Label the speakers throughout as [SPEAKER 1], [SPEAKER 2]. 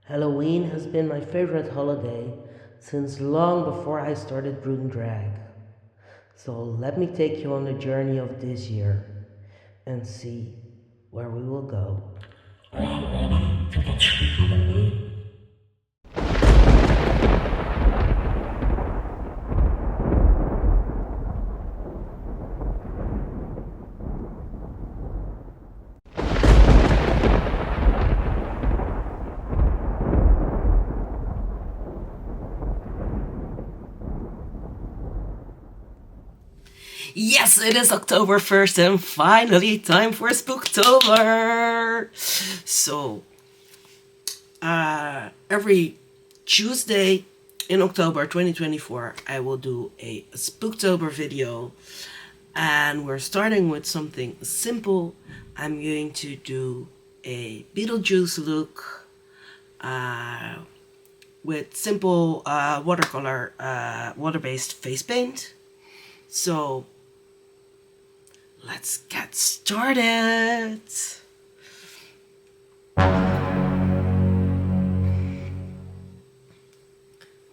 [SPEAKER 1] Halloween has been my favorite holiday since long before I started brewing drag. So let me take you on the journey of this year and see where we will go.
[SPEAKER 2] Yes, it is October 1st and finally time for Spooktober! So, every Tuesday in October 2024, I will do a Spooktober video. And we're starting with something simple. I'm going to do a Beetlejuice look with simple watercolor, water-based face paint. So, let's get started.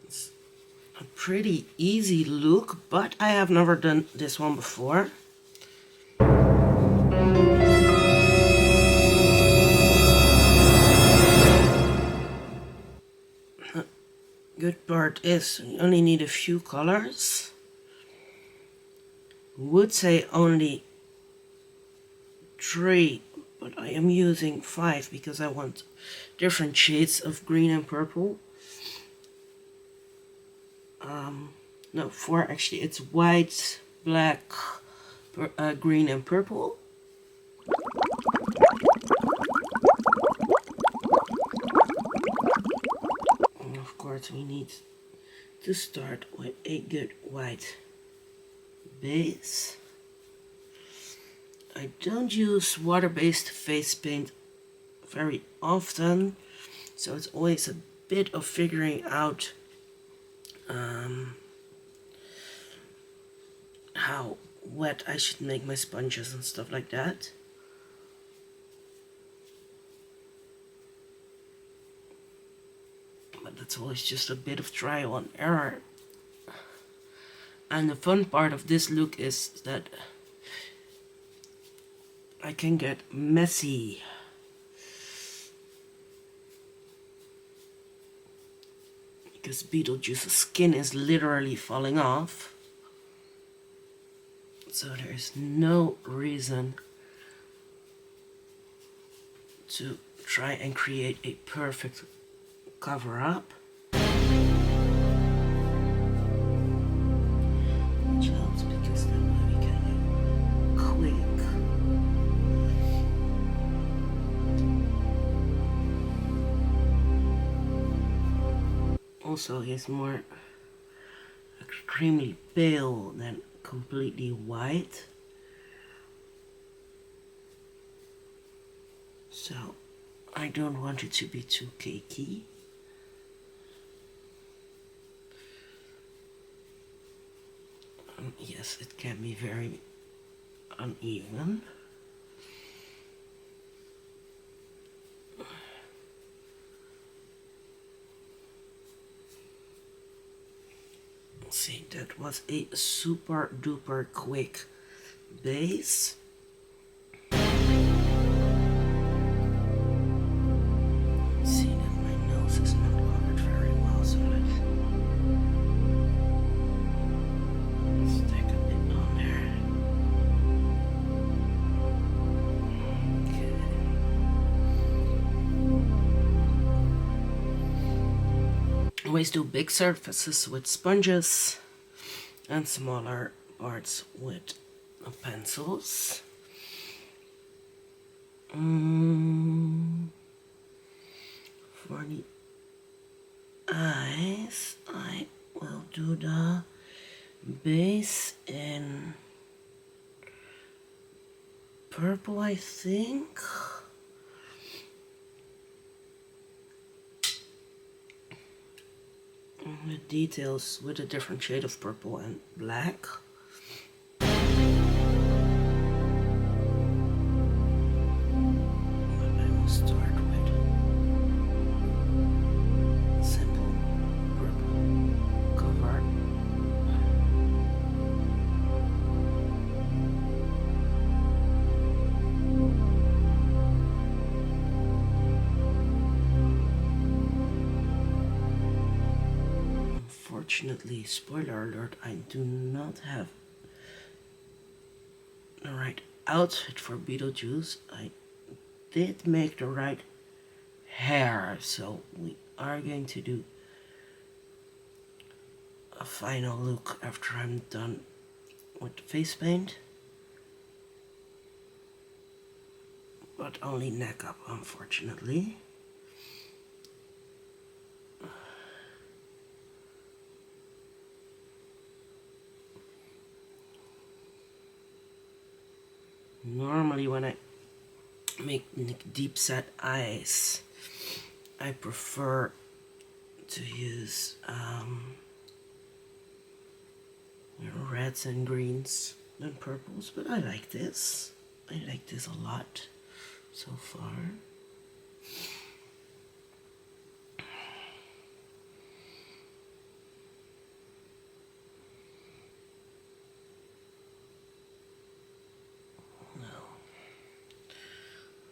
[SPEAKER 2] It's a pretty easy look, but I have never done this one before. Good part is you only need a few colors. Would say only 3, but I am using 5 because I want different shades of green and purple. No, 4 actually. It's white, black, green and purple. And of course we need to start with a good white base. I don't use water-based face paint very often, so it's always a bit of figuring out how wet I should make my sponges and stuff like that. But that's always just a bit of trial and error. And the fun part of this look is that I can get messy. Because Beetlejuice's skin is literally falling off. So there's no reason to try and create a perfect cover-up. Which helps because then we can get quick. Also, he's more extremely pale than completely white. So, I don't want it to be too cakey. Yes, it can be very uneven. See, that was a super duper quick base. See that my nose is not covered very well, so let's stick a bit on there. Okay. Always do big surfaces with sponges and smaller parts with pencils. For the eyes, I will do the base in purple, I think. The details with a different shade of purple and black. What I will start with Unfortunately, spoiler alert, I do not have the right outfit for Beetlejuice. I did make the right hair, so we are going to do a final look after I'm done with the face paint. But only neck up, unfortunately. Normally when I make deep set eyes, I prefer to use reds and greens than purples, but I like this. I like this a lot so far. Now,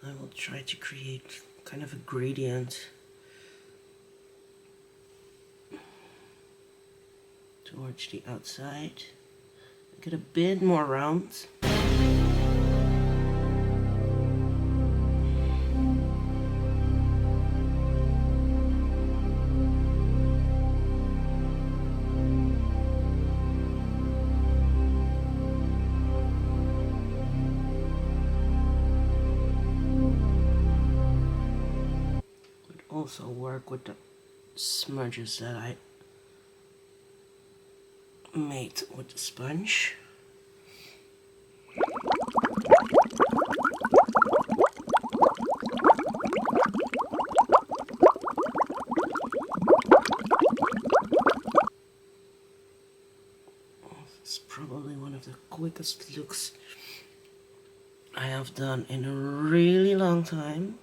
[SPEAKER 2] I will try to create kind of a gradient towards the outside. Get a bit more round. Could also work with the smudges that I made with the sponge. It's probably one of the quickest looks I have done in a really long time.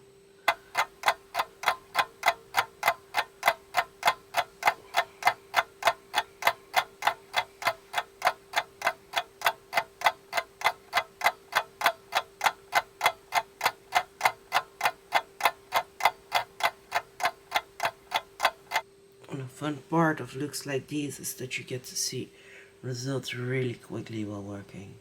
[SPEAKER 2] And the fun part of looks like these is that you get to see results really quickly while working.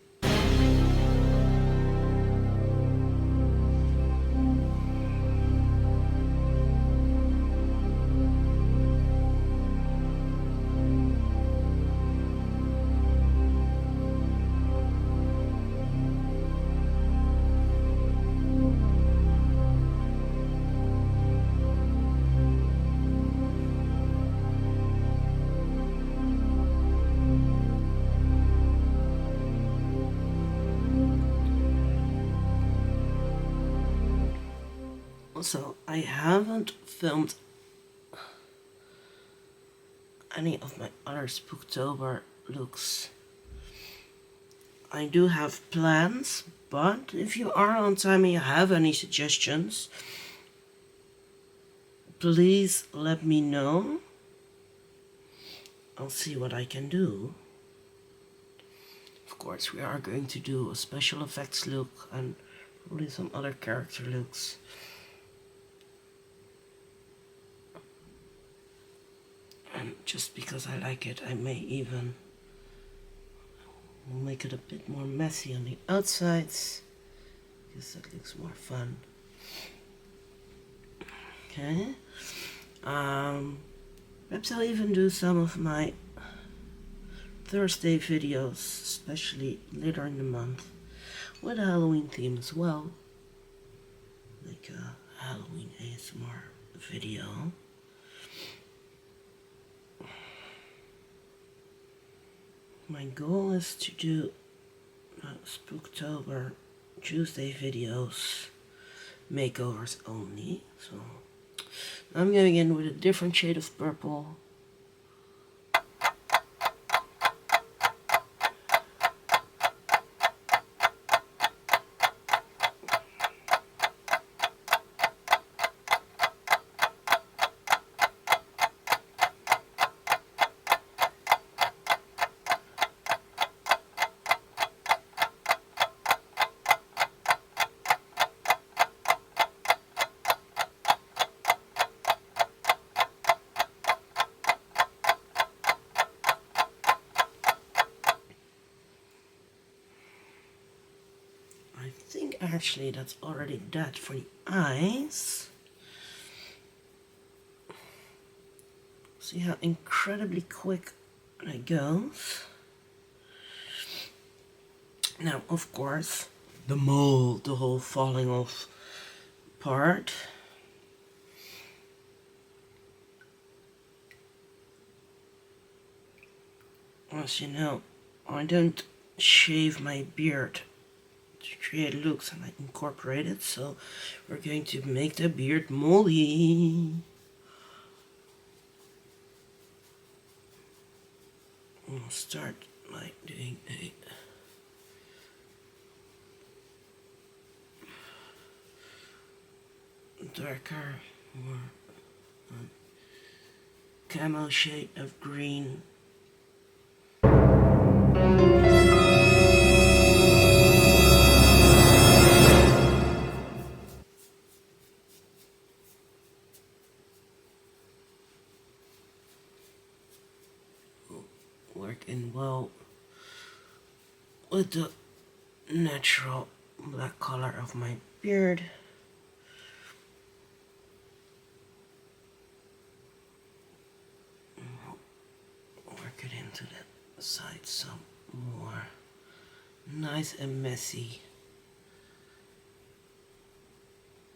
[SPEAKER 2] Also, I haven't filmed any of my other Spooktober looks. I do have plans, but if you are on time and you have any suggestions, please let me know. I'll see what I can do. Of course, we are going to do a special effects look and probably some other character looks. And just because I like it, I may even make it a bit more messy on the outsides, because that looks more fun. Okay. Perhaps I'll even do some of my Thursday videos, especially later in the month, with a Halloween theme as well. Like a Halloween ASMR video. My goal is to do Spooktober Tuesday videos, makeovers only. So I'm going in with a different shade of purple. Actually, that's already that for the eyes. See how incredibly quick it goes. Now, of course, the mold, the whole falling off part. As you know, I don't shave my beard to create looks, and I incorporate it, so we're going to make the beard moldy. We'll start by doing a darker, more camo shade of green. Work in well with the natural black color of my beard. Work it into the side some more. Nice and messy.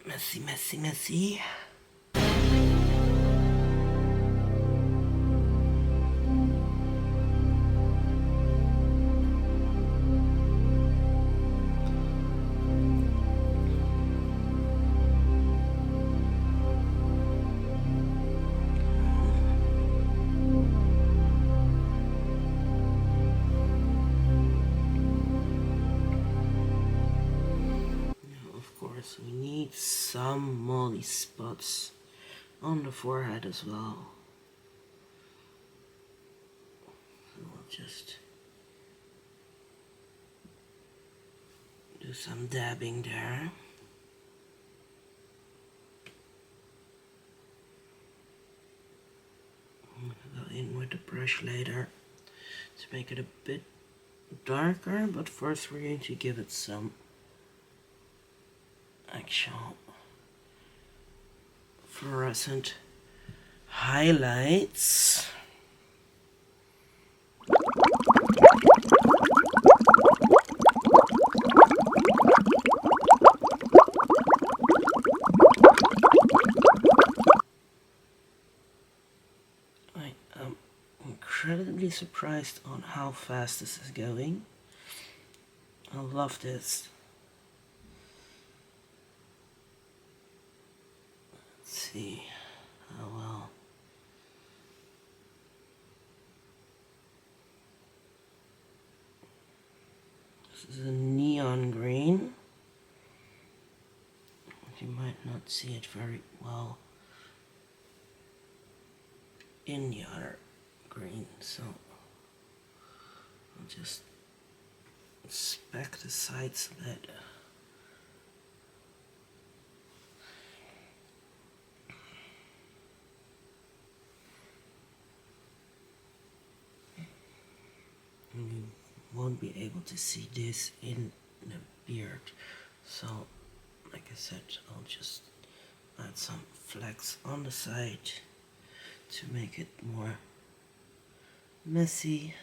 [SPEAKER 2] Messy, messy, messy. So we need some moldy spots on the forehead as well. So we'll just do some dabbing there. I'm gonna go in with the brush later to make it a bit darker, but first we're going to give it some actual fluorescent highlights. I am incredibly surprised on how fast this is going. I love this. See how well. This is a neon green. You might not see it very well in the other green, so I'll just speck the sides a bit. You won't be able to see this in the beard, so like I said, I'll just add some flecks on the side to make it more messy.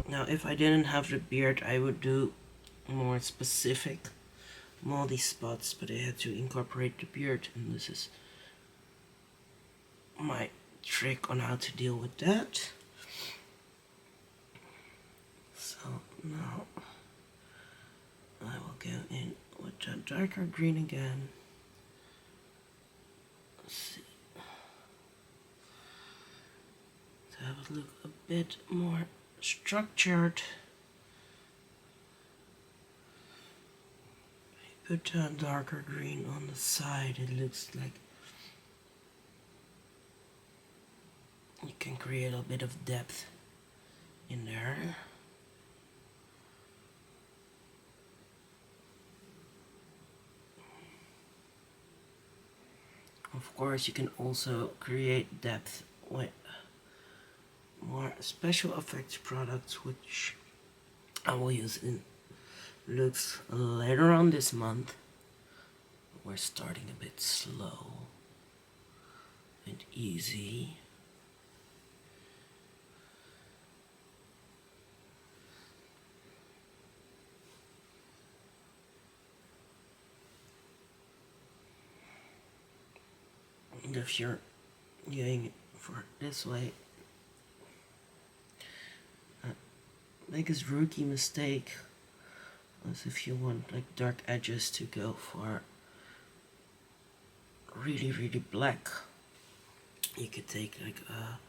[SPEAKER 2] Now, if I didn't have the beard, I would do more specific moldy spots, but I had to incorporate the beard, and this is my trick on how to deal with that. So now I will go in with the darker green again. Let's see. To have it look a bit more structured. Put a darker green on the side, it looks like you can create a bit of depth in there. Of course, you can also create depth with more special effects products, which I will use in looks later on this month. We're starting a bit slow and easy. And if you're doing it for this way, biggest rookie mistake is if you want like dark edges to go for really black. You could take like a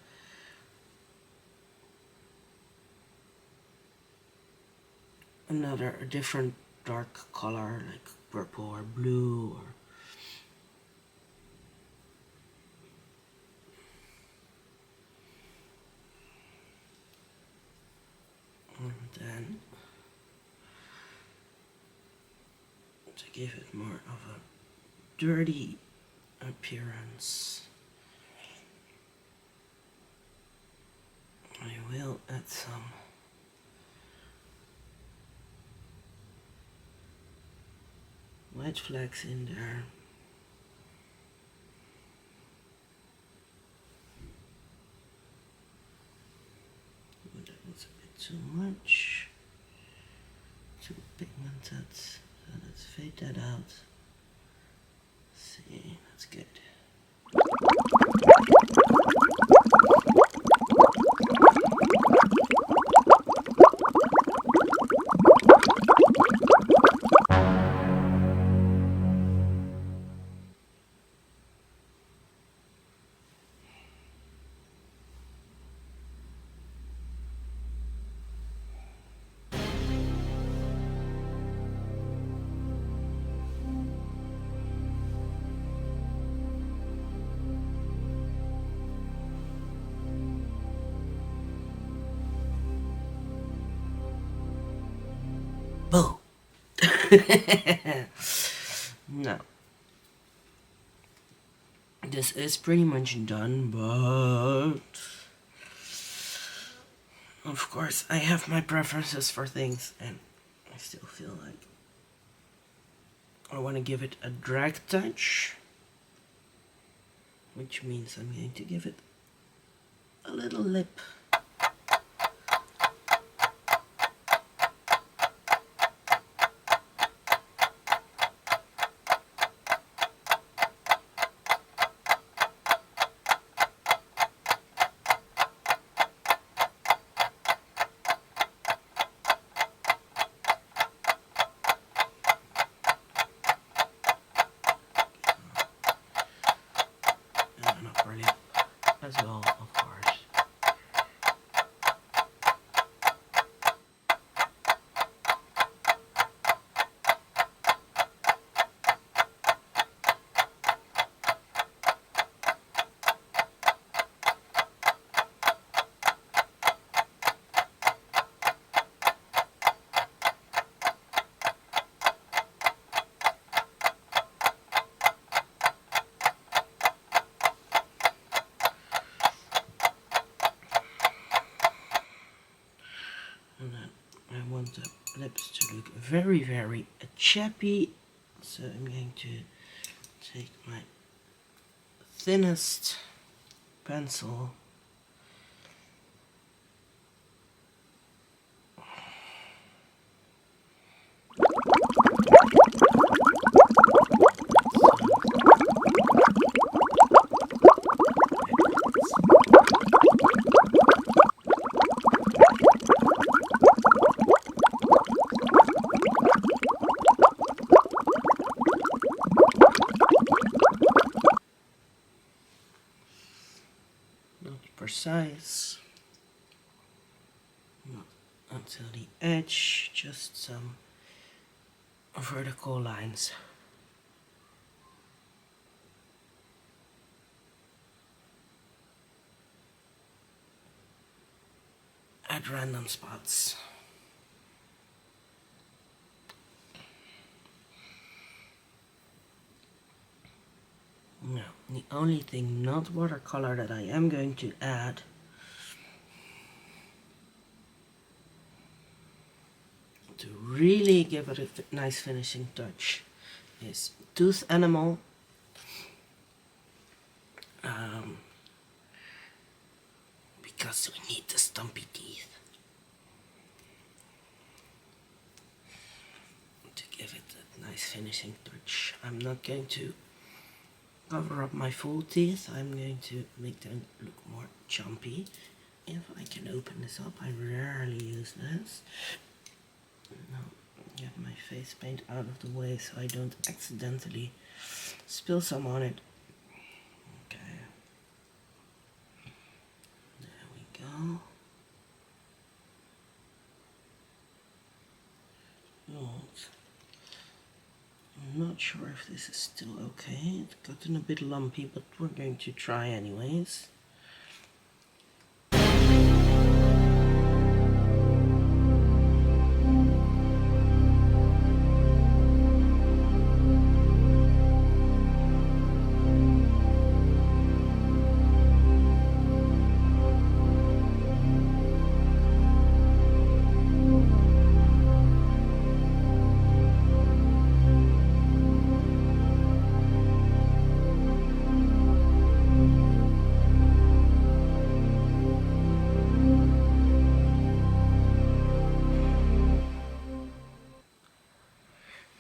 [SPEAKER 2] different dark color like purple or blue, or and then to give it more of a dirty appearance, I will add some white flecks in there. But that was a bit too much, too pigmented, so let's fade that out. See, that's good. Boom. No. This is pretty much done, but of course I have my preferences for things, and I still feel like I want to give it a drag touch, which means I'm going to give it a little lip. And an upper lip as well, of course. And then I want the lips to look very chappy, so I'm going to take my thinnest pencil precise, not until the edge, just some vertical lines. At random spots. Now, The only thing not watercolor that I am going to add to really give it a nice finishing touch is tooth enamel. Because we need the stumpy teeth to give it a nice finishing touch. I'm not going to cover up my full teeth. I'm going to make them look more jumpy. If I can open this up, I rarely use this. Now get my face paint out of the way so I don't accidentally spill some on it. Okay. There we go. I'm not sure if this is still okay. It's gotten a bit lumpy, but we're going to try anyways.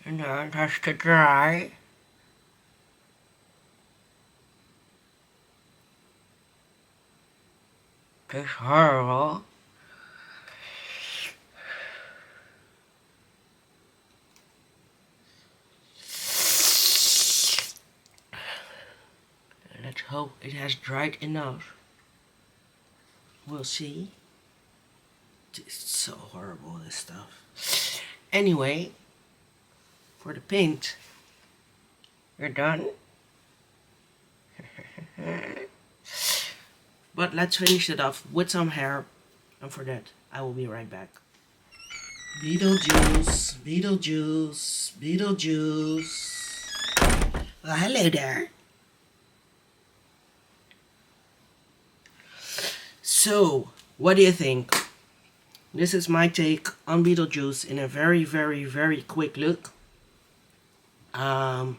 [SPEAKER 2] And now it has to dry. It's horrible. Let's hope it has dried enough. We'll see. It's so horrible, this stuff. Anyway, for the paint, we're done. But let's finish it off with some hair, and for that, I will be right back. Beetlejuice, Beetlejuice, Beetlejuice. Well, hello there. So, what do you think? This is my take on Beetlejuice in a very, very, very quick look. I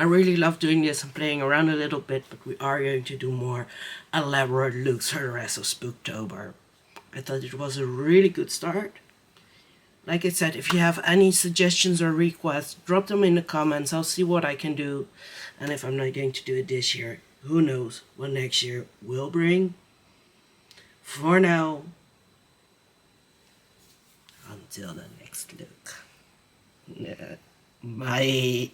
[SPEAKER 2] really love doing this and playing around a little bit, but we are going to do more elaborate looks for the rest of Spooktober. I thought it was a really good start. Like I said, if you have any suggestions or requests, drop them in the comments. I'll see what I can do. And if I'm not going to do it this year, who knows what next year will bring. For now, until the next look. Bye.